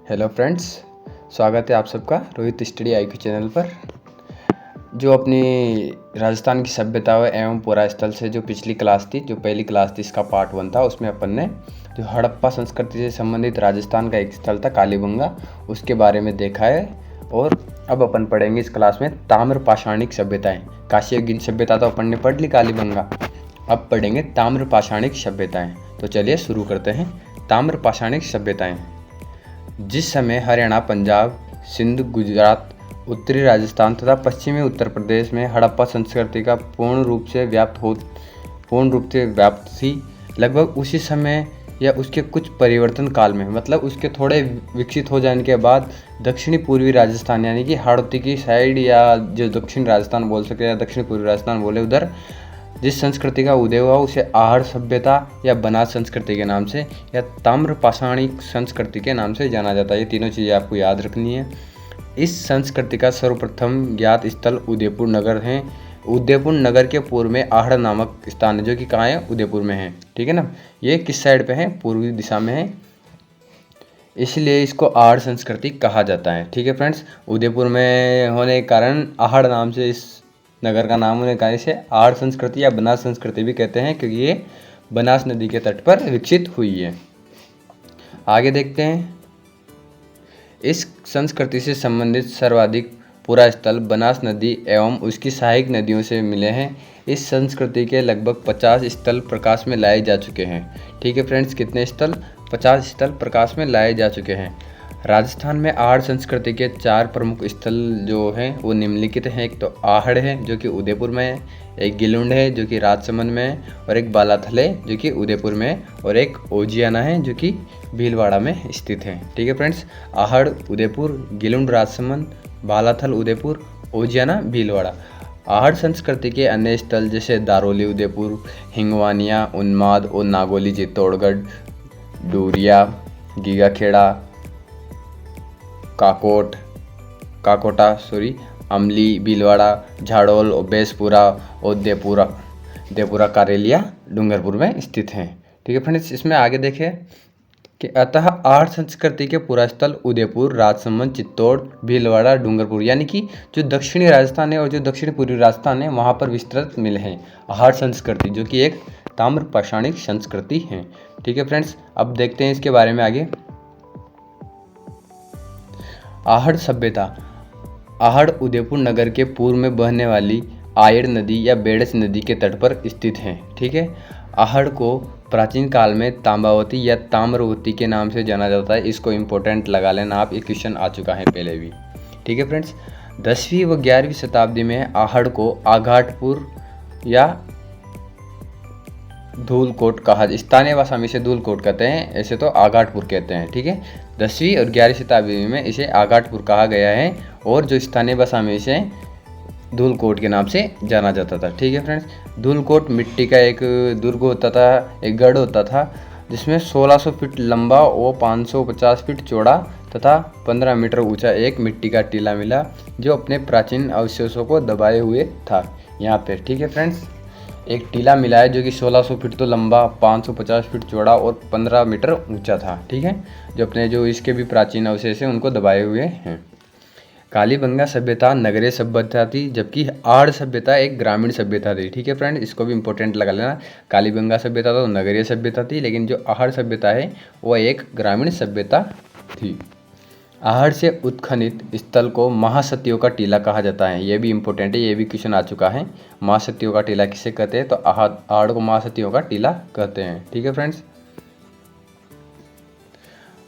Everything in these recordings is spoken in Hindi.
हेलो फ्रेंड्स, स्वागत है आप सबका रोहित स्टडी आईक्यू चैनल पर। जो अपनी राजस्थान की सभ्यता एवं पुरा स्थल से जो पिछली क्लास थी, जो पहली क्लास थी, इसका पार्ट 1 था। उसमें अपन ने जो हड़प्पा संस्कृति से संबंधित राजस्थान का एक स्थल था कालीबंगा, उसके बारे में देखा है। और अब अपन पढ़ेंगे इस क्लास में ताम्र पाषाणिक सभ्यताएँ। कांस्ययुगीन सभ्यता तो अपन ने पढ़ ली कालीबंगा, अब पढ़ेंगे ताम्र पाषाणिक सभ्यताएँ। तो चलिए शुरू करते हैं। ताम्र पाषाणिक सभ्यताएँ। जिस समय हरियाणा, पंजाब, सिंध, गुजरात, उत्तरी राजस्थान तथा पश्चिमी उत्तर प्रदेश में हड़प्पा संस्कृति का पूर्ण रूप से व्याप्त थी, लगभग उसी समय या उसके कुछ परिवर्तन काल में, मतलब उसके थोड़े विकसित हो जाने के बाद दक्षिणी पूर्वी राजस्थान यानी कि हाड़ौती की साइड, या जो दक्षिण राजस्थान बोल सके या दक्षिण पूर्वी राजस्थान बोले, उधर जिस संस्कृति का उदय हुआ उसे आहड़ सभ्यता या बनास संस्कृति के नाम से या ताम्र पाषाणिक संस्कृति के नाम से जाना जाता है। ये तीनों चीज़ें आपको याद रखनी है। इस संस्कृति का सर्वप्रथम ज्ञात स्थल उदयपुर नगर है। उदयपुर नगर के पूर्व में आहड़ नामक स्थान है, जो कि कहाँ है? उदयपुर में है। ठीक है ना। ये किस साइड पे है? पूर्वी दिशा में है, इसलिए इसको आहड़ संस्कृति कहा जाता है। ठीक है फ्रेंड्स, उदयपुर में होने के कारण आहड़ नाम से इस नगर का नाम होने के कारण इसे आहड़ संस्कृति या बनास संस्कृति भी कहते हैं, क्योंकि ये बनास नदी के तट पर विकसित हुई है। आगे देखते हैं। इस संस्कृति से संबंधित सर्वाधिक पुरा स्थल बनास नदी एवं उसकी सहायक नदियों से मिले हैं। इस संस्कृति के लगभग 50 स्थल प्रकाश में लाए जा चुके हैं। ठीक है फ्रेंड्स, कितने स्थल? 50 स्थल प्रकाश में लाए जा चुके हैं। राजस्थान में आहड़ संस्कृति के 4 प्रमुख स्थल जो हैं वो निम्नलिखित हैं। एक तो आहड़ है, जो कि उदयपुर में है, एक गिलुंड है, जो कि राजसमंद में है, और एक बालाथल है, जो कि उदयपुर में है, और एक ओजियाना है, जो कि भीलवाड़ा में स्थित है। ठीक है फ्रेंड्स, आहड़ उदयपुर, गिलुंड राजसमंद, बालाथल उदयपुर, ओजियाना भीलवाड़ा। आहड़ संस्कृति के अन्य स्थल जैसे दारोली उदयपुर, हिंगवानिया, उन्माद और नागोली चित्तौड़गढ़, डूरिया, गीगाखेड़ा, काकोटा अमली, भीलवाड़ा, झाड़ोल, बेसपुरा और देपुरा कारेलिया डूंगरपुर में स्थित हैं। ठीक है फ्रेंड्स, इसमें आगे देखें कि अतः आहड़ संस्कृति के पुरा स्थल उदयपुर, राजसमंद, चित्तौड़, भीलवाड़ा, डूंगरपुर, यानी कि जो दक्षिणी राजस्थान है और जो दक्षिण पूर्वी राजस्थान है, वहाँ पर विस्तृत मिले हैं आहड़ संस्कृति, जो कि एक ताम्र पाषाणिक संस्कृति है। ठीक है फ्रेंड्स, अब देखते हैं इसके बारे में आगे। आहड़ सभ्यता। आहड़ उदयपुर नगर के पूर्व में बहने वाली आयड़ नदी या बेड़च नदी के तट पर स्थित है। ठीक है। आहड़ को प्राचीन काल में तांबावती या ताम्रवती के नाम से जाना जाता है। इसको इम्पोर्टेंट लगा लेना आप, ये क्वेश्चन आ चुका है पहले भी। ठीक है फ्रेंड्स, 10वीं व 11वीं शताब्दी में आहड़ को आघाटपुर या धूलकोट कहा, स्थानीय भाषा में इसे धूलकोट कहते हैं, ऐसे तो आघाटपुर कहते हैं। ठीक है। 10वीं और 11वीं शताब्दी में इसे आघाटपुर कहा गया है, और जो स्थानीय भाषा में इसे धूलकोट के नाम से जाना जाता था। ठीक है फ्रेंड्स, धूलकोट मिट्टी का एक दुर्ग होता था, एक गढ़ होता था, जिसमें 1600 फीट लंबा और 550 फीट चौड़ा तथा 15 मीटर ऊंचा एक मिट्टी का टीला मिला, जो अपने प्राचीन अवशेषों को दबाए हुए था यहाँ पे। ठीक है फ्रेंड्स, एक टीला मिला है जो कि 1600 फीट तो लंबा, 550 फीट चौड़ा और 15 मीटर ऊंचा था। ठीक है, जो अपने जो इसके भी प्राचीन अवशेष हैं उनको दबाए हुए हैं। कालीबंगा सभ्यता नगरीय सभ्यता थी, जबकि आहड़ सभ्यता एक ग्रामीण सभ्यता थी। ठीक है फ्रेंड, इसको भी इंपॉर्टेंट लगा लेना। कालीबंगा सभ्यता तो नगरीय सभ्यता थी, लेकिन जो आहड़ सभ्यता है वह एक ग्रामीण सभ्यता थी। आहड़ से उत्खनित स्थल को महासतियों का टीला कहा जाता है। ये भी इंपॉर्टेंट है, ये भी क्वेश्चन आ चुका है। महासतियों का टीला किसे कहते हैं? तो आहड़ को महासतियों का टीला कहते हैं। ठीक है फ्रेंड्स,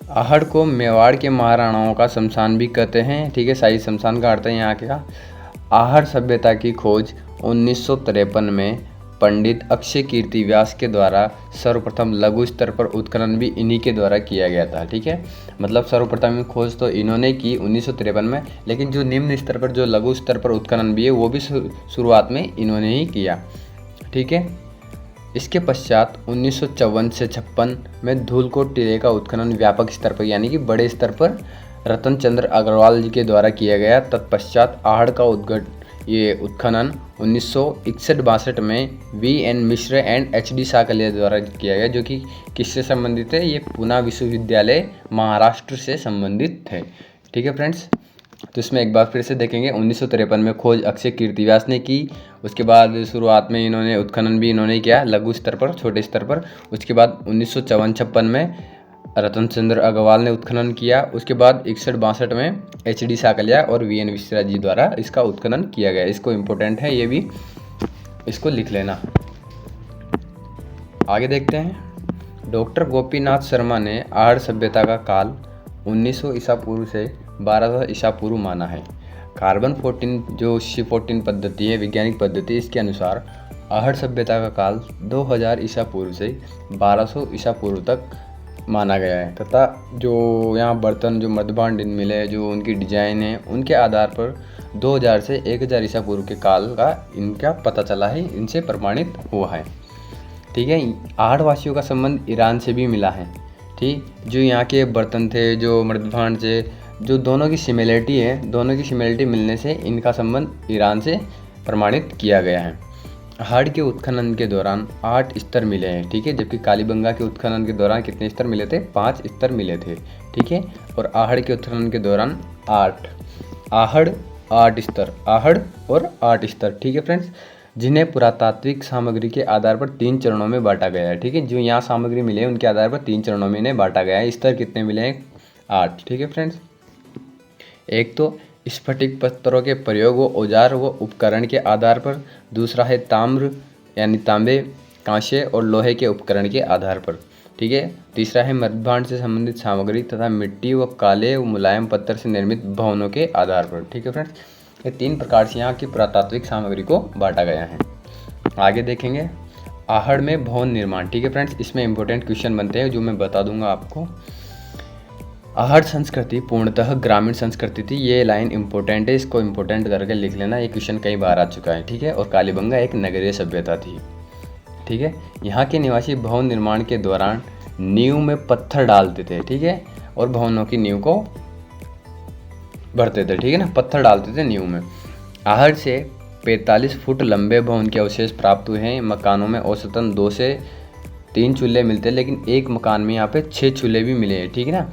आहड़ को मेवाड़ के महाराणाओं का शमशान भी कहते हैं। ठीक है, शाही शमशान का अर्थ है यहाँ का। आहड़ सभ्यता की खोज 1953 में पंडित अक्षय कीर्ति व्यास के द्वारा सर्वप्रथम लघु स्तर पर उत्खनन भी इन्हीं के द्वारा किया गया था। ठीक है, मतलब सर्वप्रथम खोज तो इन्होंने की 1953 में, लेकिन जो निम्न स्तर पर, जो लघु स्तर पर उत्खनन भी है, वो भी शुरुआत में इन्होंने ही किया। ठीक है, इसके पश्चात 1954 से 56 में धूलकोट टीले का उत्खनन व्यापक स्तर पर यानी कि बड़े स्तर पर रतन चंद्र अग्रवाल जी के द्वारा किया गया। तत्पश्चात आहड़ का ये उत्खनन 1961-62 में V.N. Mishra and H.D. Sankalia द्वारा किया गया, जो कि किससे संबंधित है, ये पूना विश्वविद्यालय महाराष्ट्र से संबंधित है। ठीक है फ्रेंड्स, तो इसमें एक बार फिर से देखेंगे 1953 में खोज अक्षय कीर्तिव्यास ने की। उसके बाद शुरुआत में इन्होंने उत्खनन भी इन्होंने किया लघु स्तर पर, छोटे स्तर पर। उसके बाद 1954-56 में रतन चंद्र अग्रवाल ने उत्खनन किया। उसके बाद 61-62 में H.D. साकलिया और V.N. मिश्रा जी द्वारा इसका उत्खनन किया गया। इसको इम्पोर्टेंट है, ये भी इसको लिख लेना। आगे देखते हैं। डॉक्टर गोपीनाथ शर्मा ने आहड़ सभ्यता का काल 1900 ईसा पूर्व से 1200 ईसा पूर्व माना है। कार्बन 14 जो C14 पद्धति है, वैज्ञानिक पद्धति, इसके अनुसार आहड़ सभ्यता का काल 2000 ईसा पूर्व से 1200 ईसा पूर्व तक माना गया है, तथा जो यहाँ बर्तन जो मध्यभांड मिले, जो उनकी डिजाइन है, उनके आधार पर 2000 से 1000 ईसा पूर्व के काल का इनका पता चला है, इनसे प्रमाणित हुआ है। ठीक है, आहड़ वासियों का संबंध ईरान से भी मिला है। ठीक, जो यहाँ के बर्तन थे, जो मृदभांड से, जो दोनों की सिमिलरिटी है, दोनों की सिमिलरिटी मिलने से इनका संबंध ईरान से प्रमाणित किया गया है। आहड़ के उत्खनन के दौरान 8 स्तर मिले हैं। ठीक है, जबकि कालीबंगा के उत्खनन के दौरान कितने स्तर मिले थे, 5 स्तर मिले थे। ठीक है, और आहड़ के उत्खनन के दौरान 8 आहड़ 8 स्तर, आहड़ और 8 स्तर। ठीक है फ्रेंड्स, जिन्हें पुरातात्विक सामग्री के आधार पर 3 चरणों में बांटा गया है। ठीक है, जो यहाँ सामग्री मिले हैं उनके आधार पर 3 चरणों में इन्हें बांटा गया है। स्तर कितने मिले हैं, 8। ठीक है फ्रेंड्स, एक तो स्फटिक पत्थरों के प्रयोग व औजार व उपकरण के आधार पर, दूसरा है ताम्र यानी तांबे, कांसे और लोहे के उपकरण के आधार पर। ठीक है, तीसरा है मृदभांड से संबंधित सामग्री तथा मिट्टी व काले व मुलायम पत्थर से निर्मित भवनों के आधार पर। ठीक है फ्रेंड्स, ये 3 प्रकार से यहाँ की पुरातात्विक सामग्री को बांटा गया है। आगे देखेंगे आहड़ में भवन निर्माण। ठीक है फ्रेंड्स, इसमें इंपॉर्टेंट क्वेश्चन बनते हैं जो मैं बता दूंगा आपको। आहड़ संस्कृति पूर्णतः ग्रामीण संस्कृति थी। ये लाइन इंपॉर्टेंट है, इसको इंपॉर्टेंट करके लिख लेना, ये क्वेश्चन कई बार आ चुका है। ठीक है, और कालीबंगा एक नगरीय सभ्यता थी। ठीक है, यहाँ के निवासी भवन निर्माण के दौरान नींव में पत्थर डालते थे। ठीक है, और भवनों की नींव को भरते थे। ठीक है ना, पत्थर डालते थे नींव में। आहड़ से 45 फुट लंबे भवन के अवशेष प्राप्त हुए हैं। मकानों में औसतन 2 से 3 चूल्हे मिलते हैं, लेकिन एक मकान में यहाँ पे 6 चूल्हे भी मिले हैं। ठीक है ना,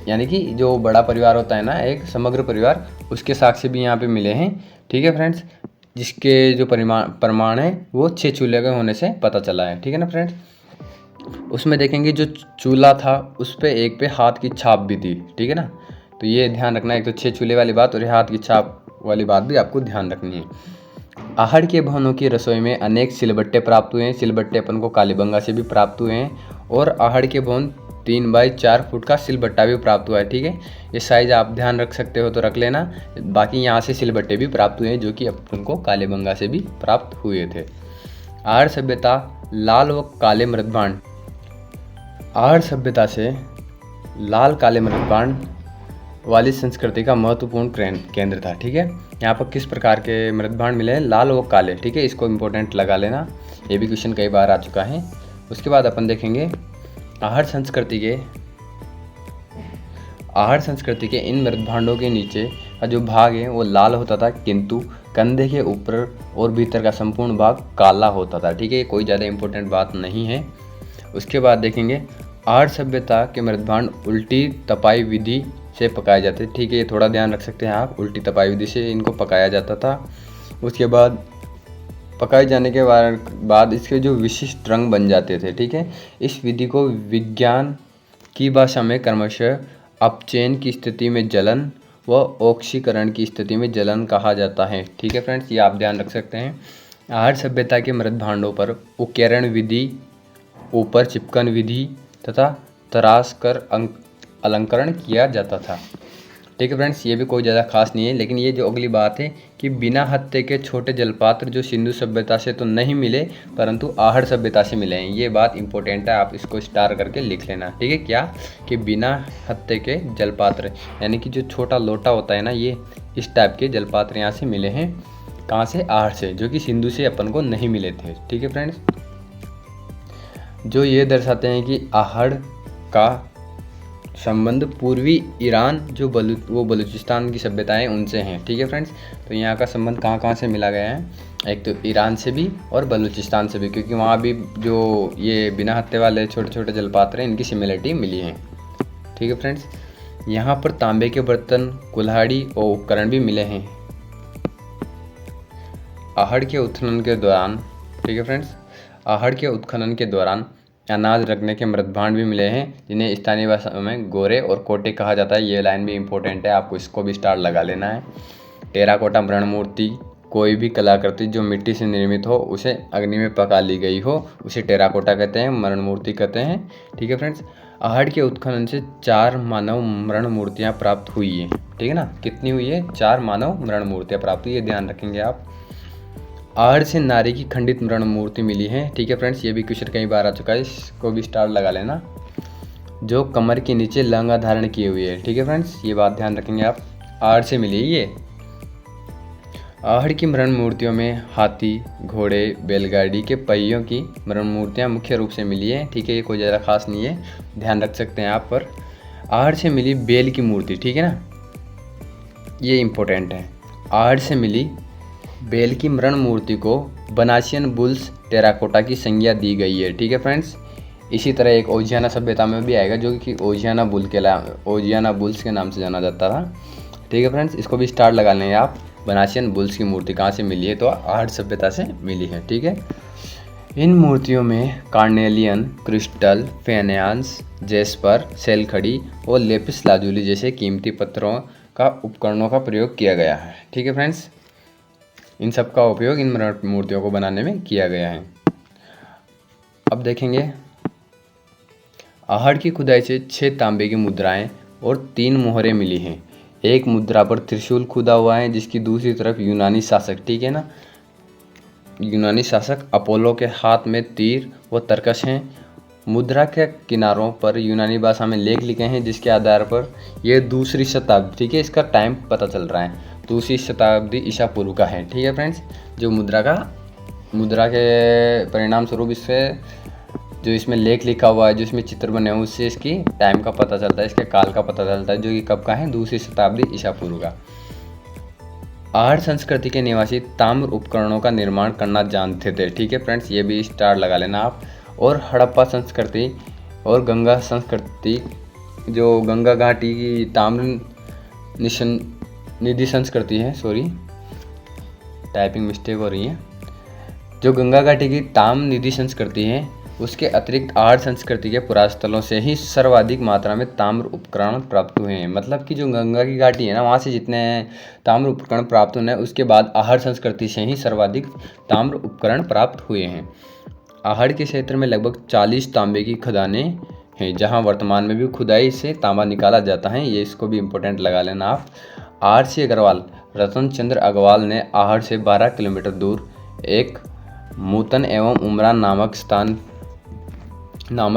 यानी कि जो बड़ा परिवार होता है ना, एक समग्र परिवार, उसके साक्ष्य भी यहाँ पे मिले हैं। ठीक है फ्रेंड्स, जिसके जो प्रमाण है वो 6 चूल्हे के होने से पता चला है। ठीक है ना फ्रेंड्स, उसमें देखेंगे जो चूल्हा था उस पर एक पे हाथ की छाप भी थी। ठीक है ना, तो ये ध्यान रखना, एक तो 6 चूल्हे वाली बात और हाथ की छाप वाली बात भी आपको ध्यान रखनी है। आहड़ के भवनों की रसोई में अनेक सिलबट्टे प्राप्त हुए हैं। सिलबट्टे अपन को कालीबंगा से भी प्राप्त हुए हैं, और आहड़ के भवन 3 बाई 4 फुट का सिलबट्टा भी प्राप्त हुआ है। ठीक है, ये साइज आप ध्यान रख सकते हो तो रख लेना। बाकी यहाँ से सिलबट्टे भी प्राप्त हुए हैं जो कि अपन को कालीबंगा से भी प्राप्त हुए थे। आहड़ सभ्यता लाल व काले मृदभांड। आहड़ सभ्यता से लाल काले मृदभांड वाली संस्कृति का महत्वपूर्ण केंद्र था। ठीक है, यहाँ पर किस प्रकार के मृदभांड मिले हैं, लाल व काले। ठीक है, इसको इम्पोर्टेंट लगा लेना, ये भी क्वेश्चन कई बार आ चुका है। उसके बाद अपन देखेंगे आहड़ संस्कृति के इन मृदभांडों के नीचे का जो भाग है वो लाल होता था, किंतु कंधे के ऊपर और भीतर का संपूर्ण भाग काला होता था। ठीक है, कोई ज़्यादा इम्पोर्टेंट बात नहीं है। उसके बाद देखेंगे आहड़ सभ्यता के मृदभांड उल्टी तपाई विधि से पकाए जाते। ठीक है, ये थोड़ा ध्यान रख सकते हैं आप, उल्टी तपाई विधि से इनको पकाया जाता था। उसके बाद पकाए जाने के बाद इसके जो विशिष्ट रंग बन जाते थे। ठीक है, इस विधि को विज्ञान की भाषा में क्रमशः अपचयन की स्थिति में जलन व ऑक्सीकरण की स्थिति में जलन कहा जाता है। ठीक है फ्रेंड्स, ये आप ध्यान रख सकते हैं। आहड़ सभ्यता के मृदभांडों पर उकेरण विधि, ऊपर चिपकन विधि तथा तराश कर अलंकरण किया जाता था। ठीक है फ्रेंड्स, ये भी कोई ज़्यादा खास नहीं है, लेकिन ये जो अगली बात है कि बिना हत्थे के छोटे जलपात्र जो सिंधु सभ्यता से तो नहीं मिले परंतु आहड़ सभ्यता से मिले हैं, ये बात इंपॉर्टेंट है, आप इसको स्टार करके लिख लेना। ठीक है, क्या कि बिना हत्थे के जलपात्र यानी कि जो छोटा लोटा होता है ना, ये इस टाइप के जलपात्र यहाँ से मिले हैं। कहाँ से, आहड़ से, जो कि सिंधु से अपन को नहीं मिले थे। ठीक है फ्रेंड्स, जो ये दर्शाते हैं कि आहड़ का संबंध पूर्वी ईरान जो वो बलूचिस्तान की सभ्यताएं उनसे हैं। ठीक है फ्रेंड्स, तो यहाँ का संबंध कहाँ कहाँ से मिला गया है, एक तो ईरान से भी और बलूचिस्तान से भी, क्योंकि वहाँ भी जो ये बिना हत्थे वाले छोटे छोटे जलपात्र हैं इनकी सिमिलरिटी मिली है। ठीक है फ्रेंड्स, यहाँ पर तांबे के बर्तन, कुल्हाड़ी और उपकरण भी मिले हैं। आहड़ के उत्खनन के दौरान, ठीक है फ्रेंड्स, आहड़ के उत्खनन के दौरान अनाज रखने के मृतभांड भी मिले हैं, जिन्हें स्थानीय भाषा में गोरे और कोटे कहा जाता है। ये लाइन भी इंपॉर्टेंट है, आपको इसको भी स्टार लगा लेना है। टेराकोटा मृण मूर्ति, कोई भी कलाकृति जो मिट्टी से निर्मित हो, उसे अग्नि में पका ली गई हो, उसे टेराकोटा कहते हैं, मृण मूर्ति कहते हैं। ठीक है फ्रेंड्स, आहड़ के उत्खनन से 4 मानव मृण मूर्तियाँ प्राप्त हुई है। ठीक है ना, कितनी हुई है, 4 मानव मृण मूर्तियाँ प्राप्त हुई है, ध्यान रखेंगे आप। आहड़ से नारी की खंडित मृण मूर्ति मिली है। ठीक है फ्रेंड्स, ये भी क्वेश्चन कई बार आ चुका है, इसको भी स्टार लगा लेना। जो कमर के नीचे लहंगा धारण किए हुए है। ठीक है फ्रेंड्स, ये बात ध्यान रखेंगे आप, आहड़ से मिली है ये। आहड़ की मृण मूर्तियों में हाथी, घोड़े, बैलगाड़ी के पहियों की मृण मूर्तियाँ मुख्य रूप से मिली है। ठीक है, ये कोई ज़्यादा खास नहीं है, ध्यान रख सकते हैं आप। पर आहड़ से मिली बेल की मूर्ति, ठीक है ना, ये इम्पोर्टेंट है। आहड़ से मिली बेल की मृण मूर्ति को बनासियन बुल्स टेराकोटा की संज्ञा दी गई है। ठीक है फ्रेंड्स, इसी तरह एक ओजियाना सभ्यता में भी आएगा, जो कि ओजियाना बुल्स के नाम से जाना जाता था। ठीक है फ्रेंड्स, इसको भी स्टार लगा लेंगे आप। बनासियन बुल्स की मूर्ति कहाँ से मिली है, तो आहड़ सभ्यता से मिली है। ठीक है, इन मूर्तियों में कार्नेलियन, क्रिस्टल, फेनियांस, जेस्पर, सेलखड़ी और लेपिस लाजुली जैसे कीमती पत्थरों का उपकरणों का प्रयोग किया गया है। ठीक है फ्रेंड्स, इन सब का उपयोग इन मूर्तियों को बनाने में किया गया है। अब देखेंगे, आहड़ की खुदाई से 6 तांबे की मुद्राएं और 3 मोहरें मिली हैं। एक मुद्रा पर त्रिशूल खुदा हुआ है, जिसकी दूसरी तरफ यूनानी शासक, ठीक है ना, यूनानी शासक अपोलो के हाथ में तीर व तरकश हैं। मुद्रा के किनारों पर यूनानी भाषा में लेख लिखे हैं, जिसके आधार पर यह 2री शताब्दी, ठीक है, इसका टाइम पता चल रहा है, 2री शताब्दी ईसा पूर्व का है। ठीक है फ्रेंड्स, जो मुद्रा के परिणाम स्वरूप इससे जो इसमें लेख लिखा हुआ है, जो इसमें चित्र बने हुए, उससे इसकी टाइम का पता चलता है, इसके काल का पता चलता है, जो कि कब का है, 2री शताब्दी ईसा पूर्व का। आहड़ संस्कृति के निवासी ताम्र उपकरणों का निर्माण करना जानते थे। ठीक है फ्रेंड्स, ये भी स्टार लगा लेना आप। और हड़प्पा संस्कृति और गंगा संस्कृति, जो गंगा घाटी की ताम्र निधि संस्कृति है, सॉरी टाइपिंग मिस्टेक हो रही है, जो गंगा घाटी की ताम्र निधि संस्कृति है, उसके अतिरिक्त आहड़ संस्कृति के पुरास्थलों से ही सर्वाधिक मात्रा में ताम्र उपकरण प्राप्त हुए हैं। मतलब कि जो गंगा की घाटी है ना, वहाँ से जितने ताम्र उपकरण प्राप्त हुए हैं, उसके बाद आहड़ संस्कृति से ही सर्वाधिक ताम्र उपकरण प्राप्त हुए हैं। आहड़ के क्षेत्र में लगभग 40 तांबे की खदानें हैं, जहाँ वर्तमान में भी खुदाई से तांबा निकाला जाता है। ये इसको भी इम्पोर्टेंट लगा लेना आप। आर.सी. अग्रवाल, रतन चंद्र अग्रवाल ने आहड़ से 12 किलोमीटर दूर एक मूतन एवं उमरान नामक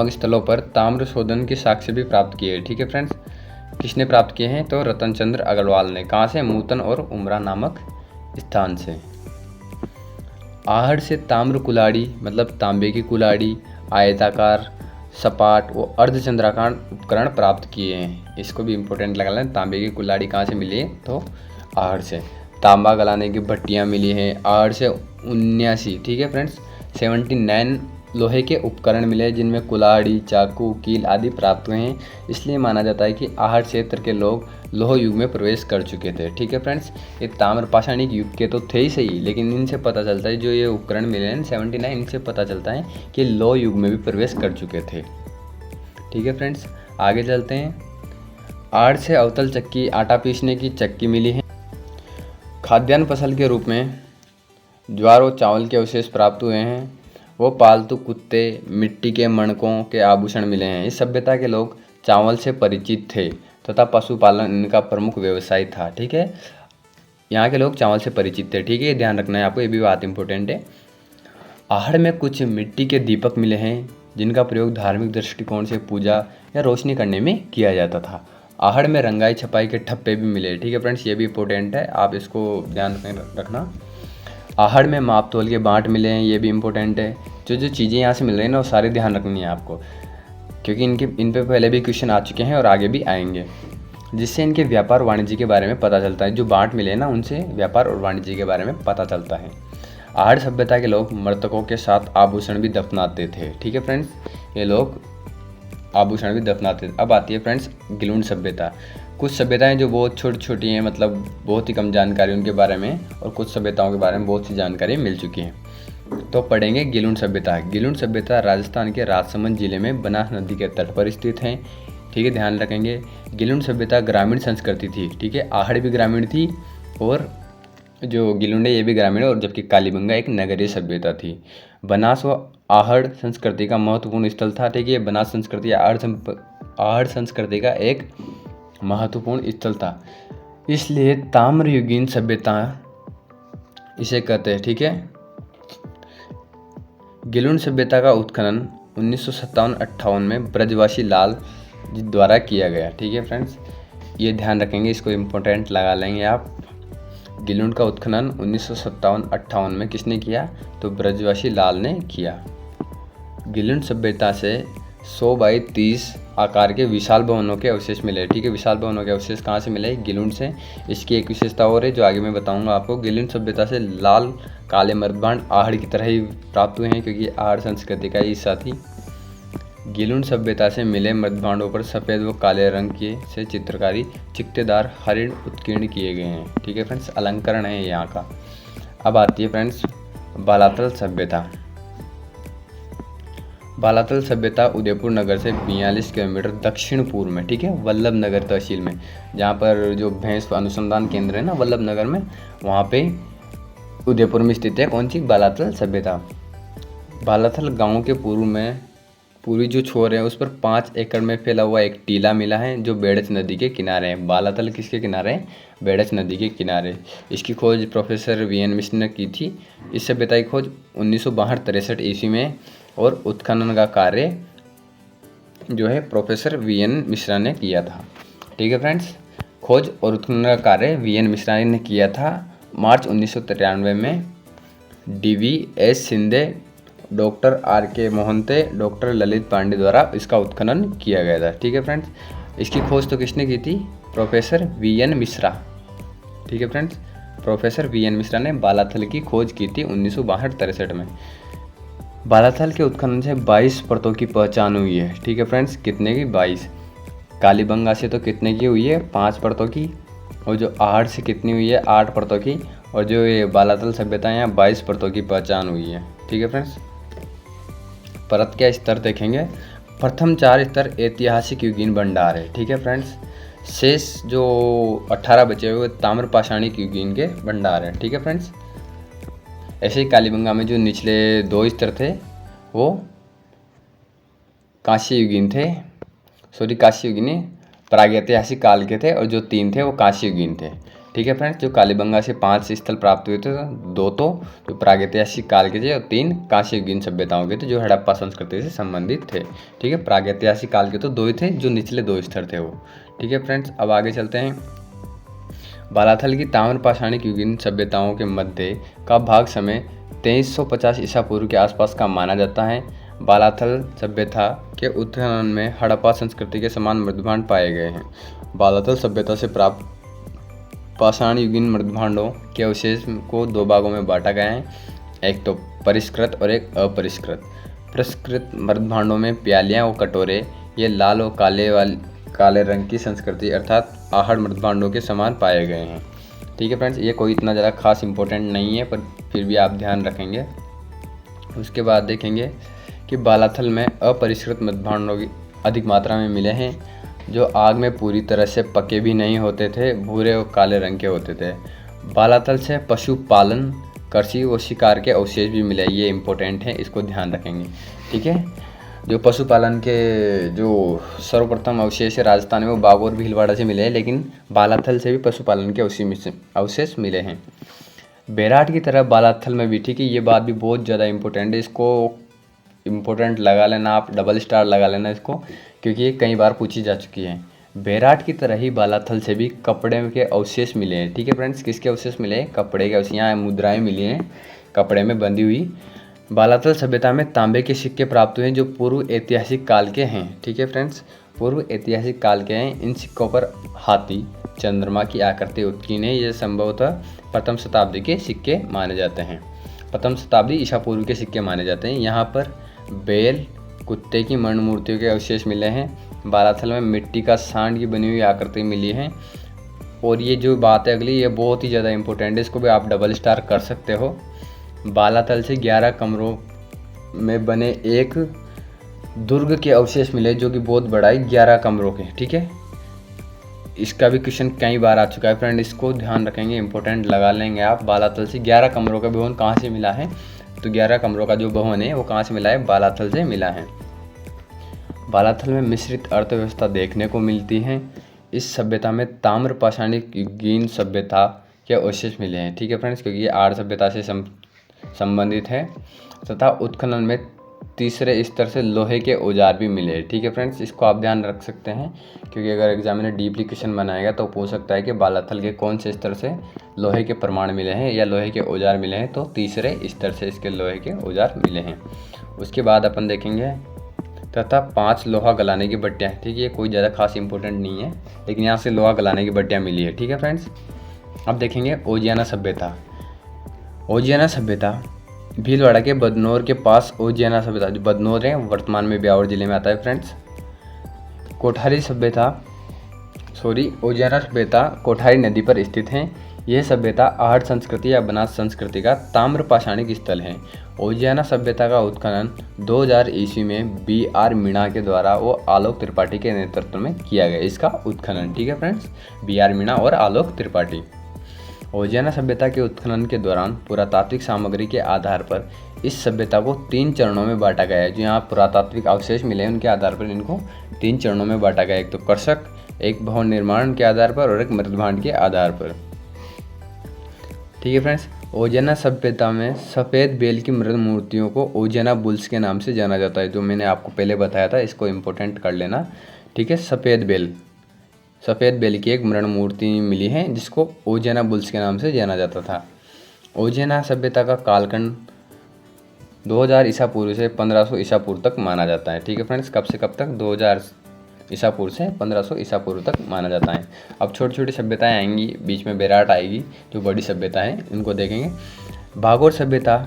स्थलों पर ताम्र शोधन के साक्ष्य भी प्राप्त किए। ठीक है फ्रेंड्स, किसने प्राप्त किए हैं, तो रतन चंद्र अग्रवाल ने। कहाँ से, मूतन और उमरान नामक स्थान से। आहड़ से ताम्र कुल्हाड़ी, मतलब तांबे की कुल्हाड़ी, आयताकार, सपाट व अर्धचंद्राकार उपकरण प्राप्त किए हैं। इसको भी इम्पोर्टेंट लगा लें। तांबे की कुल्हाड़ी कहाँ से मिली है, तो आहड़ से। तांबा गलाने की भट्टियाँ मिली हैं आहड़ से 79, ठीक है फ्रेंड्स, 79 लोहे के उपकरण मिले, जिनमें कुल्हाड़ी, चाकू, कील आदि प्राप्त हुए हैं। इसलिए माना जाता है कि आहड़ क्षेत्र के लोग लोह युग में प्रवेश कर चुके थे। ठीक है फ्रेंड्स, ये ताम्र पाषाणिक युग के तो थे ही सही, लेकिन इनसे पता चलता है, जो ये उपकरण मिले हैं 79, इनसे पता चलता है कि लोह युग में भी प्रवेश कर चुके थे। ठीक है फ्रेंड्स, आगे चलते हैं। आहड़ से अवतल चक्की, आटा पीसने की चक्की मिली है। खाद्यान्न फसल के रूप में ज्वार और चावल के अवशेष प्राप्त हुए हैं। वो पालतू कुत्ते, मिट्टी के मणकों के आभूषण मिले हैं। इस सभ्यता के लोग चावल से परिचित थे तथा पशुपालन इनका प्रमुख व्यवसाय था। ठीक है, यहाँ के लोग चावल से परिचित थे। ठीक है, ये ध्यान रखना है आपको, ये भी बात इंपॉर्टेंट है। आहड़ में कुछ मिट्टी के दीपक मिले हैं, जिनका प्रयोग धार्मिक दृष्टिकोण से पूजा या रोशनी करने में किया जाता था। आहड़ में रंगाई छपाई के ठप्पे भी मिले। ठीक है फ्रेंड्स, ये भी इंपॉर्टेंट है, आप इसको ध्यान रखना। आहड़ में माप तोल के बाँट मिले हैं, ये भी इम्पोर्टेंट है। जो चीज़ें यहाँ से मिल रही हैं ना, वो सारी ध्यान रखनी है आपको। क्योंकि इन पे पहले भी क्वेश्चन आ चुके हैं और आगे भी आएंगे, जिससे इनके व्यापार वाणिज्य के बारे में पता चलता है। जो बांट मिले ना, उनसे व्यापार और वाणिज्य के बारे में पता चलता है। आहड़ सभ्यता के लोग मृतकों के साथ आभूषण भी दफनाते थे। ठीक है फ्रेंड्स, ये लोग आभूषण भी दफनाते थे। अब आती है फ्रेंड्स गिलुंड सभ्यता। कुछ सभ्यताएं जो बहुत छोटी छोटी हैं, मतलब बहुत ही कम जानकारी उनके बारे में, और कुछ सभ्यताओं के बारे में बहुत सी जानकारी मिल चुकी है। तो पढ़ेंगे गिलुंड सभ्यता। गिलुंड सभ्यता राजस्थान के राजसमंद जिले में बनास नदी के तट पर स्थित है। ठीक है, ध्यान रखेंगे। गिलुंड सभ्यता ग्रामीण संस्कृति थी। ठीक है, आहड़ भी ग्रामीण थी और जो गिलुंड है ये भी ग्रामीण, और जबकि कालीबंगा एक नगरीय सभ्यता थी। बनास व आहड़ संस्कृति का महत्वपूर्ण स्थल था। ठीक है, बनास संस्कृति आहड़ संस्कृति का एक महत्वपूर्ण स्थल था, इसलिए ताम्रयुगीन सभ्यता इसे कहते हैं। ठीक है, गिलुंड सभ्यता का उत्खनन 1957-58 में ब्रजवासी लाल जी द्वारा किया गया। ठीक है फ्रेंड्स, ये ध्यान रखेंगे, इसको इम्पोर्टेंट लगा लेंगे आप। गिलुंड का उत्खनन 1957-58 में किसने किया? तो ब्रजवासी लाल ने किया। गिलुंड सभ्यता से 100 बाई 30 आकार के विशाल भवनों के अवशेष मिले। ठीक है, विशाल भवनों के अवशेष कहाँ से मिले? गिलुंड से। इसकी एक विशेषता और है जो आगे मैं बताऊंगा आपको। गिलुंड सभ्यता से लाल काले मृदभांड आहड़ की तरह ही प्राप्त हुए हैं, क्योंकि आहड़ संस्कृति का ही हिस्सा थी। गिलुंड सभ्यता से मिले मृदभांडों पर सफ़ेद व काले रंग के से चित्रकारी चित्तेदार हरिण उत्कीर्ण किए गए हैं। ठीक है फ्रेंड्स, अलंकरण है यहाँ का। अब आती है फ्रेंड्स बालातल सभ्यता। बालातल सभ्यता उदयपुर नगर से 42 किलोमीटर दक्षिण पूर्व में, ठीक है, वल्लभ नगर तहसील में, जहाँ पर जो भैंस अनुसंधान केंद्र है ना वल्लभ नगर में, वहाँ पे उदयपुर में स्थित है कौन सी? बालातल सभ्यता। बालातल गांव के पूर्वी जो छोर है उस पर 5 एकड़ में फैला हुआ एक टीला मिला है जो बेड़च नदी के किनारे है। बालातल किसके किनारे है? बेड़च नदी के किनारे। इसकी खोज प्रोफेसर वीएन मिश्र ने की थी। इस सभ्यता की खोज 1962-63 ईस्वी में, और उत्खनन का कार्य जो है प्रोफेसर वीएन मिश्रा ने किया था। ठीक है फ्रेंड्स, खोज और उत्खनन का कार्य वीएन मिश्रा ने किया था। मार्च 1993 में DVS Shinde, doctor RK Mohanty, doctor Lalit Pandey द्वारा इसका उत्खनन किया गया था। ठीक है फ्रेंड्स, इसकी खोज तो किसने की थी? Professor VN Mishra. ठीक है फ्रेंड्स, प्रोफेसर वीएन मिश्रा ने बालाथल की खोज की थी 1962-63 में। बालाथल के उत्खनन से 22 परतों की पहचान हुई है। ठीक है फ्रेंड्स, कितने की? 22। कालीबंगा से तो कितने की हुई है? 5 परतों की। और जो आहड़ से कितनी हुई है? 8 परतों की। और जो ये बालाथल सभ्यता है यहाँ 22 परतों की पहचान हुई है। ठीक है फ्रेंड्स, परत के स्तर देखेंगे। प्रथम 4 स्तर ऐतिहासिक युगीन भंडार है। ठीक है फ्रेंड्स, शेष जो 18 बचे हुए ताम्र पाषाणिक युगीन के भंडार है। ठीक है फ्रेंड्स, ऐसे ही कालीबंगा में जो निचले 2 स्तर थे वो कांस्य युगीन थे, कांस्य युगीन प्रागैतिहासिक काल के थे, और जो 3 थे वो कांस्य युगीन थे। ठीक है फ्रेंड्स, जो कालीबंगा से 5 स्थल प्राप्त हुए थे, 2 तो जो प्रागैतिहासिक काल के थे और 3 कांस्य युगीन सभ्यताओं के थे जो हड़प्पा संस्कृति से संबंधित थे। ठीक है, प्रागैतिहासिक काल के तो 2 ही थे, जो निचले 2 स्तर थे वो। ठीक है फ्रेंड्स, अब आगे चलते हैं। बालाथल की ताम्र पाषाणिक युगीन सभ्यताओं के मध्य का भाग समय 2350 ईसा पूर्व के आसपास का माना जाता है। बालाथल सभ्यता के उत्खनन में हड़प्पा संस्कृति के समान मृदभांड पाए गए हैं। बालाथल सभ्यता से प्राप्त पाषाण युगीन मृदभांडों के अवशेष को 2 भागों में बांटा गया है, एक तो परिष्कृत और एक अपरिष्कृत। परिष्कृत मृदभांडों में प्यालियाँ और कटोरे ये लाल और काले रंग की संस्कृति अर्थात आहड़ मृदभांडों के समान पाए गए हैं। ठीक है फ्रेंड्स, ये कोई इतना ज़्यादा खास इंपॉर्टेंट नहीं है, पर फिर भी आप ध्यान रखेंगे। उसके बाद देखेंगे कि बालाथल में अपरिष्कृत मृदभांडों की अधिक मात्रा में मिले हैं, जो आग में पूरी तरह से पके भी नहीं होते थे, भूरे और काले रंग के होते थे। बालाथल से पशुपालन, कृषि व शिकार के अवशेष भी मिले, ये इंपॉर्टेंट है, इसको ध्यान रखेंगे। ठीक है, जो पशुपालन के जो सर्वप्रथम अवशेष है राजस्थान में वो बागोर भीलवाड़ा से मिले हैं, लेकिन बालाथल से भी पशुपालन के अवशेष मिले हैं। बेराट की तरह बालाथल में भी, ठीक है, ये बात भी बहुत ज़्यादा इंपॉर्टेंट है, इसको इम्पोर्टेंट लगा लेना आप, डबल स्टार लगा लेना इसको, क्योंकि ये कई बार पूछी जा चुकी है। बेराट की तरह ही बालाथल से भी कपड़े के अवशेष मिले हैं। ठीक है फ्रेंड्स, किसके अवशेष मिले हैं? कपड़े के अवशेष। यहाँ मुद्राएं मिली हैं कपड़े में बंधी हुई, बालातल सभ्यता में तांबे के सिक्के प्राप्त हुए जो पूर्व ऐतिहासिक काल के हैं। ठीक है फ्रेंड्स, पूर्व ऐतिहासिक काल के हैं। इन सिक्कों पर हाथी, चंद्रमा की आकृति उत्कीर्ण है। ये संभवतः प्रथम शताब्दी के सिक्के माने जाते हैं। प्रथम शताब्दी ईसा पूर्व के सिक्के माने जाते हैं। यहाँ पर बैल, कुत्ते की मर्ण मूर्तियों के अवशेष मिले हैं। बालाथल में मिट्टी का सांड की बनी हुई आकृति मिली है। और ये जो बात है अगली, ये बहुत ही ज़्यादा इंपॉर्टेंट है, इसको भी आप डबल स्टार कर सकते हो। बालाथल से 11 कमरों में बने एक दुर्ग के अवशेष मिले जो कि बहुत बड़ा है, 11 कमरों के। ठीक है, इसका भी क्वेश्चन कई बार आ चुका है फ्रेंड, इसको ध्यान रखेंगे, इंपॉर्टेंट लगा लेंगे आप। बालाथल से 11 कमरों का भवन कहाँ से मिला है? तो 11 कमरों का जो भवन है वो कहाँ से मिला है? बालाथल से मिला है। बालाथल में मिश्रित अर्थव्यवस्था देखने को मिलती है। इस सभ्यता में ताम्र पाषाणिक युगीन सभ्यता के अवशेष मिले हैं। ठीक है फ्रेंड्स, क्योंकि ये आर्य सभ्यता से संबंधित है। तथा उत्खनन में तीसरे स्तर से लोहे के औजार भी मिले। ठीक है फ्रेंड्स, इसको आप ध्यान रख सकते हैं, क्योंकि अगर एग्जामिनर डीपली क्वेश्चन बनाएगा तो पूछ सकता है कि बालाथल के कौन से स्तर से लोहे के प्रमाण मिले हैं या लोहे के औजार मिले हैं। तो तीसरे स्तर से इसके लोहे के औजार मिले हैं। उसके बाद अपन देखेंगे तथा 5 लोहा गलाने की भट्टियाँ। ठीक है, ये कोई ज़्यादा खास इंपॉर्टेंट नहीं है, लेकिन यहाँ से लोहा गलाने की भट्टियाँ मिली है। ठीक है फ्रेंड्स, अब देखेंगे ओजियाना सभ्यता। ओजियाना सभ्यता भीलवाड़ा के बदनौर के पास ओजियाना सभ्यता, जो बदनौर है वर्तमान में ब्यावर जिले में आता है फ्रेंड्स। ओजियाना सभ्यता कोठारी नदी पर स्थित है। यह सभ्यता आहट संस्कृति या बनास संस्कृति का ताम्र पाषाणिक स्थल है। ओजियाना सभ्यता का उत्खनन 2000 ईस्वी में BR मीणा के द्वारा वो आलोक त्रिपाठी के नेतृत्व में किया गया इसका उत्खनन। ठीक है फ्रेंड्स, BR मीणा और आलोक त्रिपाठी। ओजियाना सभ्यता के उत्खनन के दौरान पुरातात्विक सामग्री के आधार पर इस सभ्यता को 3 चरणों में बांटा गया है। जो यहाँ पुरातात्विक अवशेष मिले हैं उनके आधार पर इनको 3 चरणों में बांटा गया है। एक तो कर्षक, एक भवन निर्माण के आधार पर और एक मृदभांड के आधार पर। ठीक है फ्रेंड्स, ओजियाना सभ्यता में सफ़ेद बेल की मृद मूर्तियों को ओजियाना बुल्स के नाम से जाना जाता है, जो मैंने आपको पहले बताया था, इसको इम्पोर्टेंट कर लेना। ठीक है, सफ़ेद बेल की एक मृण मूर्ति मिली है जिसको ओजियाना बुल्स के नाम से जाना जाता था। ओजियाना सभ्यता का कालखंड 2000 ईसा पूर्व से 1500 ईसा पूर्व तक माना जाता है। ठीक है फ्रेंड्स, कब से कब तक? 2000 ईसा पूर्व से 1500 ईसा पूर्व तक माना जाता है। अब छोटी छोटी सभ्यताएं आएंगी, बीच में बेराट आएगी, जो बड़ी सभ्यता है, इनको देखेंगे। भागोर सभ्यता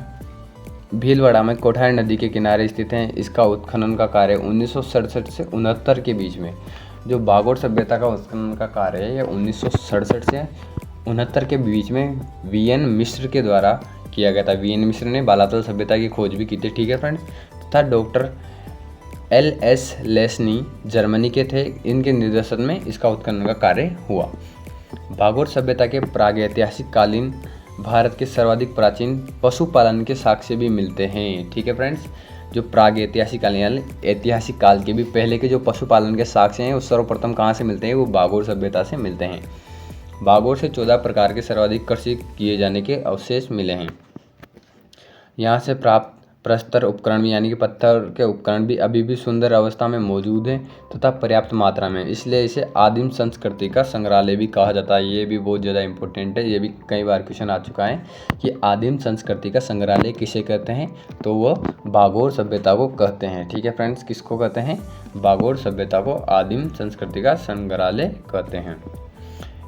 भीलवाड़ा में कोठारी नदी के किनारे स्थित है। इसका उत्खनन का कार्य 1967 से 69 के बीच में, जो भागोर सभ्यता का उत्खनन का कार्य है, यह 1967 से 69 के बीच में VN मिश्र के द्वारा किया गया था। VN मिश्र ने बालातल सभ्यता की खोज भी की थी। ठीक है फ्रेंड्स, तथा डॉक्टर LS लेस्नी जर्मनी के थे। इनके निर्देशन में इसका उत्खनन का कार्य हुआ। भागोर सभ्यता के प्रागैतिहासिक कालीन भारत के सर्वाधिक प्राचीन पशुपालन के साक्ष्य भी मिलते हैं। ठीक है फ्रेंड्स, जो प्रागैतिहासिक कालीन यानी ऐतिहासिक काल के भी पहले के जो पशुपालन के साक्ष्य हैं वो सर्वप्रथम कहाँ से मिलते हैं? वो भागोर सभ्यता से मिलते हैं। भागोर से 14 प्रकार के सर्वाधिक कृषि किए जाने के अवशेष मिले हैं। यहाँ से प्राप्त प्रस्तर उपकरण भी यानी कि पत्थर के उपकरण भी अभी भी सुंदर अवस्था में मौजूद हैं तथा पर्याप्त मात्रा में, इसलिए इसे आदिम संस्कृति का संग्रहालय भी कहा जाता है। ये भी बहुत ज़्यादा इंपॉर्टेंट है, ये भी कई बार क्वेश्चन आ चुका है कि आदिम संस्कृति का संग्रहालय किसे कहते हैं? तो वो भागोर सभ्यता को कहते हैं। ठीक है फ्रेंड्स, किसको कहते हैं? भागोर सभ्यता को आदिम संस्कृति का संग्रहालय कहते हैं।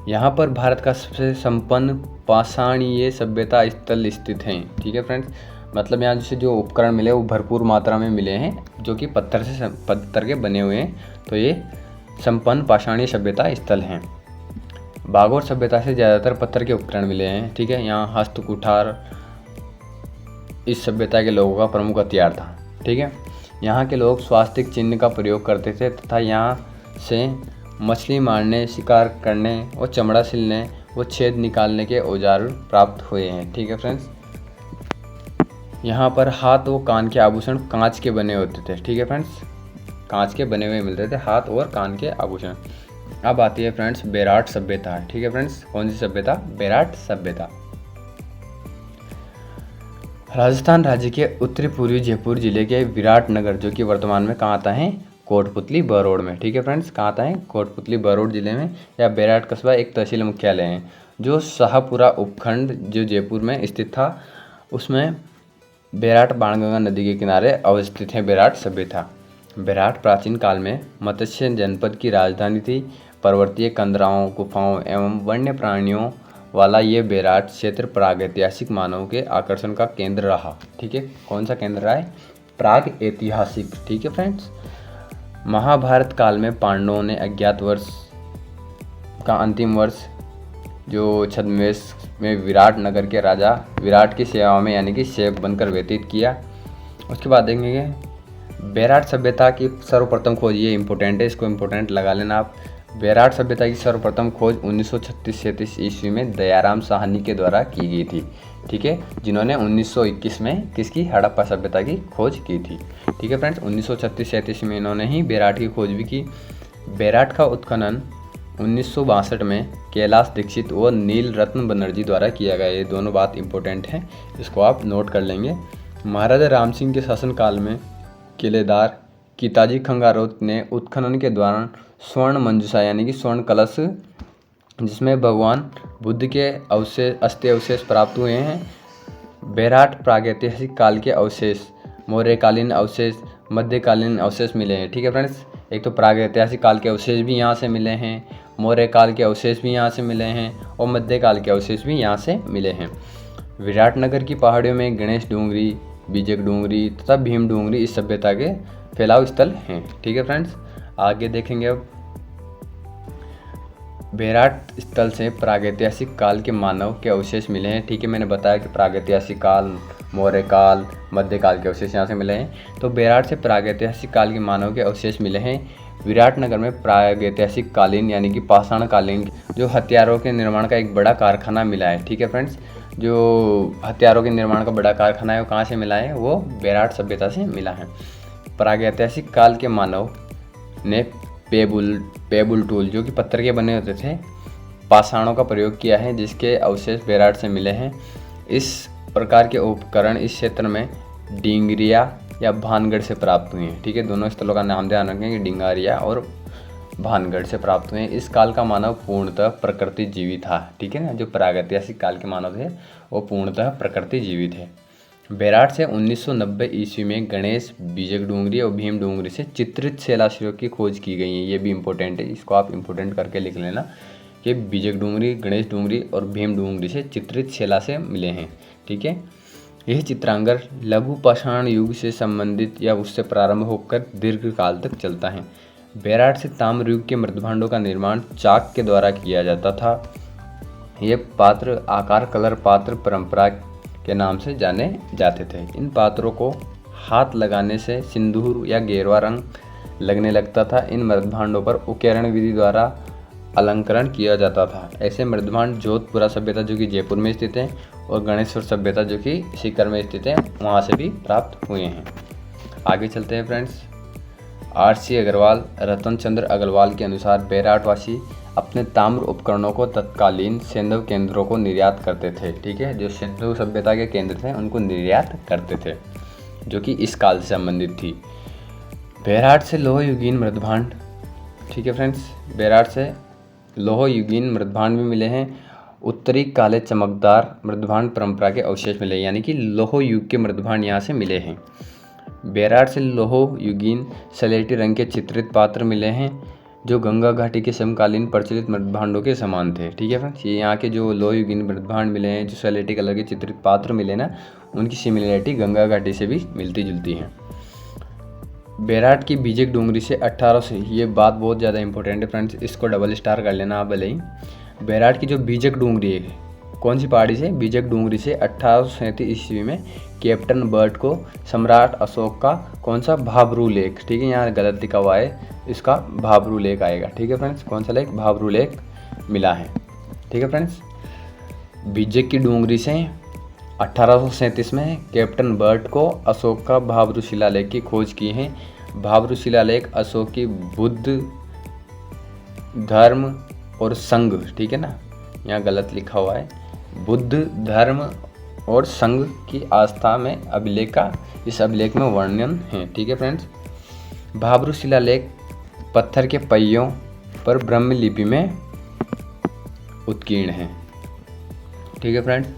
यहाँ पर भारत का सबसे संपन्न पाषाणीय सभ्यता स्थल स्थित हैं। ठीक है फ्रेंड्स, मतलब यहाँ जैसे जो उपकरण मिले वो भरपूर मात्रा में मिले हैं जो कि पत्थर के बने हुए हैं, तो ये संपन्न पाषाणीय सभ्यता स्थल हैं। भागोर सभ्यता से ज़्यादातर पत्थर के उपकरण मिले हैं। ठीक है, यहाँ हस्त कुठार इस सभ्यता के लोगों का प्रमुख हथियार था। ठीक है, यहाँ के लोग स्वास्तिक चिन्ह का प्रयोग करते थे तथा यहाँ से मछली मारने, शिकार करने और चमड़ा सिलने व छेद निकालने के औजार प्राप्त हुए हैं। ठीक है फ्रेंड्स, यहाँ पर हाथ व कान के आभूषण कांच के बने होते थे। ठीक है फ्रेंड्स, कांच के बने हुए मिलते थे हाथ और कान के आभूषण। अब आती है फ्रेंड्स बेराट सभ्यता। ठीक है फ्रेंड्स, कौन सी सभ्यता? बेराट सभ्यता। राजस्थान राज्य के उत्तरी पूर्वी जयपुर जिले के विराटनगर, जो कि वर्तमान में कहाँ आता है? कोटपुतली बरोड़ में। ठीक है फ्रेंड्स, कहाँ आता है? कोटपुतली बरोड़ जिले में। या बेराट कस्बा एक तहसील मुख्यालय है जो शाहपुरा उपखंड जो जयपुर में स्थित था, उसमें बेराट बाणगंगा नदी के किनारे अवस्थित है बेराट सभ्यता। बेराट प्राचीन काल में मत्स्य जनपद की राजधानी थी। पर्वतीय कंदराओं, गुफाओं एवं वन्य प्राणियों वाला ये बेराट क्षेत्र प्रागैतिहासिक मानव के आकर्षण का केंद्र रहा। ठीक है, कौन सा केंद्र रहा है? प्रागैतिहासिक। ठीक है फ्रेंड्स, महाभारत काल में पांडवों ने अज्ञात वर्ष का अंतिम वर्ष जो छद्मवेश में विराट नगर के राजा विराट की सेवा में यानी कि सेवक बनकर व्यतीत किया। उसके बाद देखेंगे बेराट सभ्यता की सर्वप्रथम खोज, ये इंपॉर्टेंट है, इसको इंपॉर्टेंट लगा लेना आप। बेराट सभ्यता की सर्वप्रथम खोज 1936-37 ईस्वी में दयाराम साहनी के द्वारा की गई थी। ठीक है, जिन्होंने 1921 में किसकी? हड़प्पा सभ्यता की खोज की थी। ठीक है फ्रेंड्स, 1936-37 में इन्होंने ही बेराट की खोज भी की। बेराट का उत्खनन 1962 में कैलाश दीक्षित व नील रत्न बनर्जी द्वारा किया गया। ये दोनों बात इंपॉर्टेंट हैं, इसको आप नोट कर लेंगे। महाराजा राम सिंह के शासनकाल में किलेदार कीताजी खंगारोत ने उत्खनन के दौरान स्वर्ण मंजूषा यानी कि स्वर्ण कलश जिसमें भगवान बुद्ध के अस्थि अवशेष प्राप्त हुए हैं। बेराट प्रागैतिहासिक काल के अवशेष, मौर्यकालीन अवशेष, मध्यकालीन अवशेष मिले हैं। ठीक है फ्रेंड्स, एक तो प्रागैतिहासिक काल के अवशेष भी यहाँ से मिले हैं, मौर्य काल के अवशेष भी यहाँ से मिले हैं और मध्यकाल के अवशेष भी यहाँ से मिले हैं। विराटनगर की पहाड़ियों में गणेश डूंगरी, बीजक डूंगरी तथा भीम डूंगरी इस सभ्यता के फैलाव स्थल हैं। ठीक है फ्रेंड्स, आगे देखेंगे अब बेराट स्थल से प्रागैतिहासिक काल के मानव के अवशेष मिले हैं। ठीक है, मैंने बताया कि प्रागैतिहासिक काल, मौर्य काल, मध्यकाल के अवशेष यहाँ से मिले हैं। तो बेराट से प्रागैतिहासिक काल के मानव के अवशेष मिले हैं। विराटनगर में प्रागैतिहासिक कालीन यानी कि पाषाण कालीन जो हथियारों के निर्माण का एक बड़ा कारखाना मिला है। ठीक है फ्रेंड्स, जो हथियारों के निर्माण का बड़ा कारखाना है वो कहाँ से मिला है? वो बेराट सभ्यता से मिला है। प्रागैतिहासिक काल के मानव ने पेबुल टूल जो कि पत्थर के बने होते थे, पाषाणों का प्रयोग किया है, जिसके अवशेष बेराट से मिले हैं। इस प्रकार के उपकरण इस क्षेत्र में डिंगरिया या भानगढ़ से प्राप्त हुए हैं। ठीक है, दोनों स्थलों का नाम ध्यान रखें कि डिंगारिया और भानगढ़ से प्राप्त हुए हैं। इस काल का मानव पूर्णतः प्रकृति जीवी था। ठीक है ना, जो प्रागैतिहासिक काल के मानव थे वो पूर्णतः प्रकृति जीवी थे। बेराट से 1990 ईस्वी में गणेश, बीजक डूंगरी और भीम डूंगरी से चित्रित शिलालेखों की खोज की गई है। ये भी इंपॉर्टेंट है, इसको आप इंपॉर्टेंट करके लिख लेना कि बीजक डूंगरी, गणेश डूंगरी और भीम डूंगरी से चित्रित शिला से मिले हैं। ठीक है, यह चित्रांगन लघु पाषाण युग से संबंधित या उससे प्रारंभ होकर दीर्घ काल तक चलता है। बेराट से ताम्र युग के मृदभांडों का निर्माण चाक के द्वारा किया जाता था। ये पात्र आकार कलर पात्र परंपरा के नाम से जाने जाते थे। इन पात्रों को हाथ लगाने से सिंदूर या गेरुआ रंग लगने लगता था। इन मृदभांडों पर उकेरण विधि द्वारा अलंकरण किया जाता था। ऐसे मृदभांड जोधपुरा सभ्यता जो कि जयपुर में स्थित है और गणेश्वर सभ्यता जो कि सीकर में स्थित है वहाँ से भी प्राप्त हुए हैं। आगे चलते हैं फ्रेंड्स। RC अग्रवाल, रतन चंद्र अग्रवाल के अनुसार बेराटवासी अपने ताम्र उपकरणों को तत्कालीन सैंधव केंद्रों को निर्यात करते थे। ठीक है, जो सिंधु सभ्यता के केंद्र थे उनको निर्यात करते थे जो कि इस काल से संबंधित थी। बेराट से लोह युगीन मृदभांड, ठीक है फ्रेंड्स, बेराट से लोह युगीन मृदभांड भी मिले हैं। उत्तरी काले चमकदार मृदभांड परंपरा के अवशेष मिले, यानी कि लोह युग के मृदभांड यहाँ से मिले हैं। बेराट से लोह युगीन सलेटी रंग के चित्रित पात्र मिले हैं जो गंगा घाटी के समकालीन प्रचलित मृदभांडों के समान थे। ठीक है फ्रेंड्स, ये यहाँ के जो लोह युगीन मृदभांड मिले हैं, जो सलेटी कलर के चित्रित पात्र मिले ना, उनकी सिमिलरिटी गंगा घाटी से भी मिलती जुलती है। बेराट की बीजक डूंगरी से 1800, ये बात बहुत ज़्यादा इंपॉर्टेंट है फ्रेंड्स, इसको डबल स्टार कर लेना आप भले ही। बेराट की जो बीजक डूंगरी है, कौन सी पहाड़ी से? बीजक डूंगरी से 1837 ईस्वी में कैप्टन बर्ट को सम्राट अशोक का कौन सा भाबरू लेक, ठीक है यहाँ गलत लिखा हुआ है, इसका भाबरू लेक आएगा। ठीक है फ्रेंड्स, कौन सा लेक? भाबरू लेक मिला है। ठीक है फ्रेंड्स, बीजक की डूंगरी से 1837 में कैप्टन बर्ट को अशोक का भाबरू शिलालेख की खोज की है। भाबरू शिलालेख अशोक की बुद्ध धर्म और संघ, ठीक है ना, यहाँ गलत लिखा हुआ है, बुद्ध धर्म और संघ की आस्था में अभिलेख का, इस अभिलेख में वर्णन है। ठीक है फ्रेंड्स, भाबरू शिलालेख पत्थर के पहियों पर ब्रह्म लिपि में उत्कीर्ण है। ठीक है फ्रेंड्स,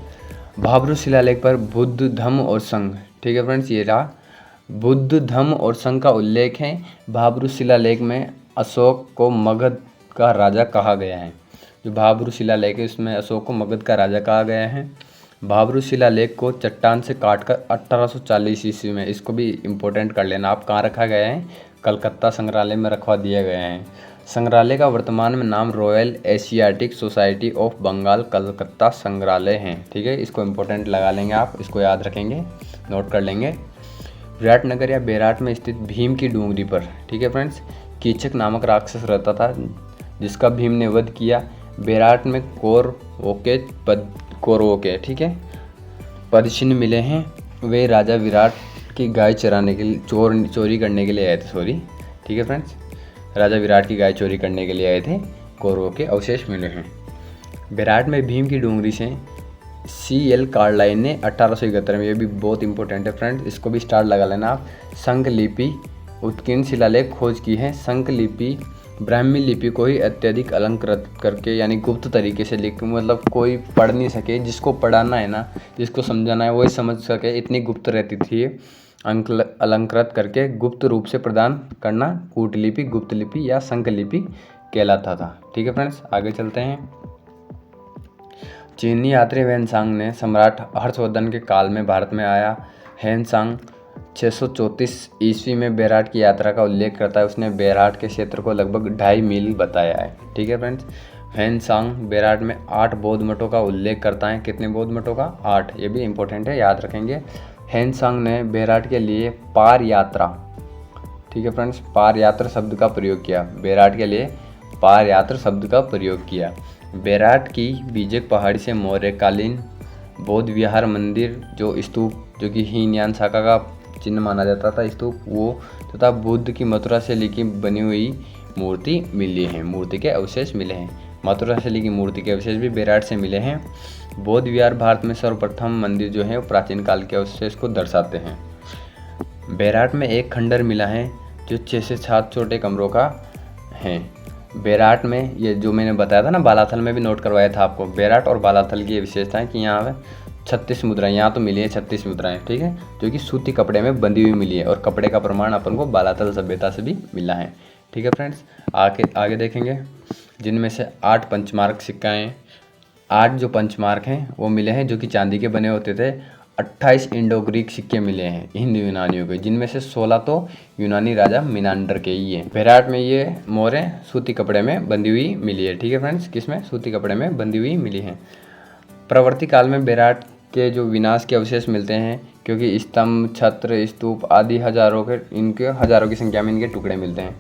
भाबरू शिलालेख पर बुद्ध धम्म और संघ, ठीक है फ्रेंड्स, ये रहा। बुद्ध धम्म और संघ का उल्लेख है। भाब्रू शिलालेख में अशोक को मगध का राजा कहा गया है। जो भाब्रू शिलालेख है उसमें अशोक को मगध का राजा कहा गया है। भाब्रू शिलालेख को चट्टान से काटकर 1840 ईस्वी में, इसको भी इम्पोर्टेंट कर लेना आप, कहाँ रखा गया है? कलकत्ता संग्रहालय में रखवा दिया गया है। संग्रहालय का वर्तमान में नाम Royal Asiatic Society of Bengal Calcutta संग्रहालय है। ठीक है, इसको इम्पोर्टेंट लगा लेंगे आप, इसको याद रखेंगे, नोट कर लेंगे। विराटनगर या बेराट में स्थित भीम की डूंगरी पर, ठीक है फ्रेंड्स, कीचक नामक राक्षस रहता था जिसका भीम ने वध किया। बेराट में कौरवों के ठीक है पदचिन्ह मिले हैं। वे राजा विराट की गाय चराने के लिए चोरी करने के लिए आए थे, ठीक है फ्रेंड्स, राजा विराट की गाय चोरी करने के लिए आए थे। कौरवों के अवशेष मिले हैं। बेराट में भीम की डूंगरी से CL कार्डलाइन ने 1871 में, ये भी बहुत इंपॉर्टेंट है फ्रेंड्स, इसको भी स्टार लगा लेना आप, संक लिपि उत्कीर्ण शिलालेख खोज की है। संक लिपि ब्राह्मी लिपि को ही अत्यधिक अलंकृत करके, यानी गुप्त तरीके से लिख, मतलब कोई पढ़ नहीं सके, जिसको पढ़ाना है ना, जिसको समझाना है वही समझ सके, इतनी गुप्त रहती थी। अलंकृत करके गुप्त रूप से प्रदान करना कूटलिपि, गुप्त लिपि या संक लिपि कहलाता था। ठीक है फ्रेंड्स, आगे चलते हैं। चीनी यात्री ह्वेनसांग ने सम्राट हर्षवर्धन के काल में भारत में आया। ह्वेनसांग 634 ईस्वी में बेराट की यात्रा का उल्लेख करता है। उसने बेराट के क्षेत्र को लगभग 2.5 मील बताया है। ठीक है फ्रेंड्स, ह्वेनसांग बेराट में 8 बौद्ध मठों का उल्लेख करता है। कितने बौद्ध मठों का? 8। ये भी इंपॉर्टेंट है, याद रखेंगे। ह्वेनसांग ने बेराट के लिए पार यात्रा, ठीक है फ्रेंड्स, पार यात्रा शब्द का प्रयोग किया। बेराट के लिए पार यात्रा शब्द का प्रयोग किया। बेराट की बीजक पहाड़ी से मौर्यकालीन बौद्ध विहार मंदिर, जो स्तूप, जो कि हीनयान शाखा का चिन्ह माना जाता था स्तूप, वो तथा बुद्ध की मथुरा शैली की बनी हुई मूर्ति मिली है, मूर्ति के अवशेष मिले हैं। मथुरा शैली की मूर्ति के अवशेष भी बेराट से मिले हैं। बौद्ध विहार भारत में सर्वप्रथम मंदिर जो है वो प्राचीन काल के अवशेष को दर्शाते हैं। बेराट में एक खंडर मिला है जो 6 से 7 छोटे कमरों का है। बेराट में, ये जो मैंने बताया था ना, बालाथल में भी नोट करवाया था आपको, बेराट और बालाथल की विशेषता है कि यहाँ 36 मुद्राएं, यहाँ तो मिली है 36 मुद्राएं, ठीक है, जो कि सूती कपड़े में बंधी हुई मिली है, और कपड़े का प्रमाण अपन को बालाथल सभ्यता से भी मिला है। ठीक है फ्रेंड्स, आगे देखेंगे, जिनमें से 8 पंचमार्क सिक्काएँ, 8 जो पंचमार्क हैं वो मिले हैं जो कि चांदी के बने होते थे। 28 इंडो ग्रीक सिक्के मिले हैं हिंदू यूनानियों के, जिनमें से 16 तो यूनानी राजा मिनांडर के ही हैं। बेराट में ये मोहरें सूती कपड़े में बंधी हुई मिली है। ठीक है फ्रेंड्स, किसमें? सूती कपड़े में बंधी हुई मिली हैं। प्रवर्ती काल में बेराट के जो विनाश के अवशेष मिलते हैं, क्योंकि स्तंभ, छत्र, स्तूप आदि हजारों की संख्या में इनके टुकड़े मिलते हैं।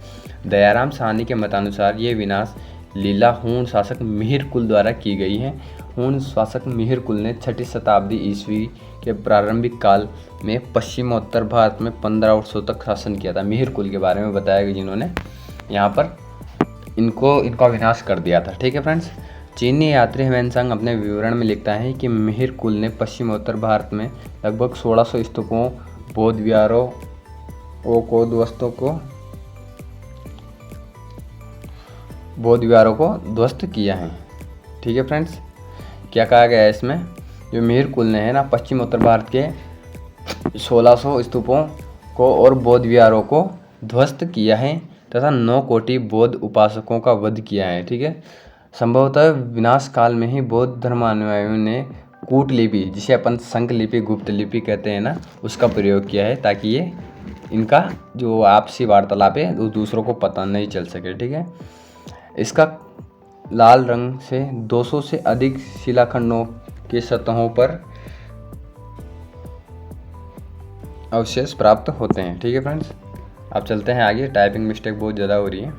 दयाराम साहनी के मतानुसार ये विनाश लीला हूण शासक मिहिर कुल द्वारा की गई है। हूण शासक मिहिर कुल ने 6ठी शताब्दी ईस्वी के प्रारंभिक काल में पश्चिमोत्तर भारत में 15 वर्षों तक शासन किया था। मिहिर कुल के बारे में बताया गया, जिन्होंने यहाँ पर इनका विनाश कर दिया था। ठीक है फ्रेंड्स, चीनी यात्री ह्वेनसांग अपने विवरण में लिखता है कि मिहिर कुल ने पश्चिमोत्तर भारत में लगभग 1600 स्तूपों, बौद्ध विहारों को ध्वस्त किया है। ठीक है फ्रेंड्स, क्या कहा गया है इसमें? जो मिहिर कुल ने है ना, पश्चिम उत्तर भारत के 1600 स्तूपों को और बौद्ध विहारों को ध्वस्त किया है तथा 9 कोटि बौद्ध उपासकों का वध किया है। ठीक है, संभवतः विनाश काल में ही बौद्ध धर्मानुयायियों ने कूटलिपि, जिसे अपन संक लिपि, गुप्त लिपि कहते हैं ना, उसका प्रयोग किया है, ताकि ये इनका जो आपसी वार्तालाप है वो दूसरों को पता नहीं चल सके। ठीक है, इसका लाल रंग से 200 से अधिक शिलाखंडों की सतहों पर अवशेष प्राप्त होते हैं। ठीक है फ्रेंड्स, अब चलते हैं आगे। टाइपिंग मिस्टेक बहुत ज़्यादा हो रही है।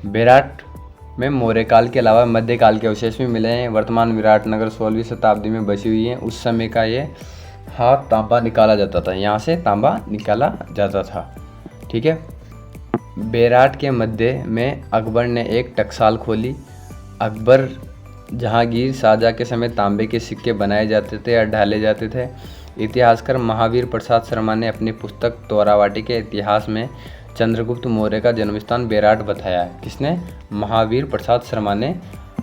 बेराट में मौर्यकाल के अलावा मध्यकाल के अवशेष भी मिले हैं। वर्तमान विराटनगर 16वीं शताब्दी में बची हुई है। उस समय का ये तांबा निकाला जाता था, यहाँ से तांबा निकाला जाता था। ठीक है, बेराट के मध्य में अकबर ने एक टकसाल खोली। अकबर जहांगीर शाहजहाँ के समय तांबे के सिक्के बनाए जाते थे या ढाले जाते थे। इतिहासकार महावीर प्रसाद शर्मा ने अपनी पुस्तक तोरावाटी के इतिहास में चंद्रगुप्त मौर्य का जन्मस्थान बेराट बताया है। किसने? महावीर प्रसाद शर्मा ने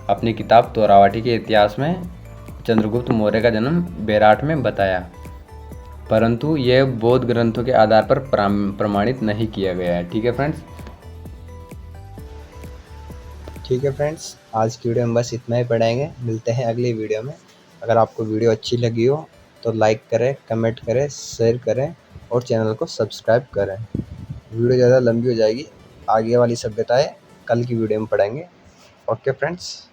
अपनी किताब तोरावाटी के इतिहास में चंद्रगुप्त मौर्य का जन्म बेराट में बताया। परंतु यह बौद्ध ग्रंथों के आधार पर प्रमाणित नहीं किया गया है। ठीक है फ्रेंड्स। ठीक है फ्रेंड्स, आज की वीडियो में बस इतना ही पढ़ाएंगे। मिलते हैं अगली वीडियो में। अगर आपको वीडियो अच्छी लगी हो तो लाइक करें, कमेंट करें, शेयर करें और चैनल को सब्सक्राइब करें। वीडियो ज़्यादा लंबी हो जाएगी, आगे वाली सभ्यताएं कल की वीडियो में पढ़ेंगे। Okay friends,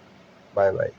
bye bye.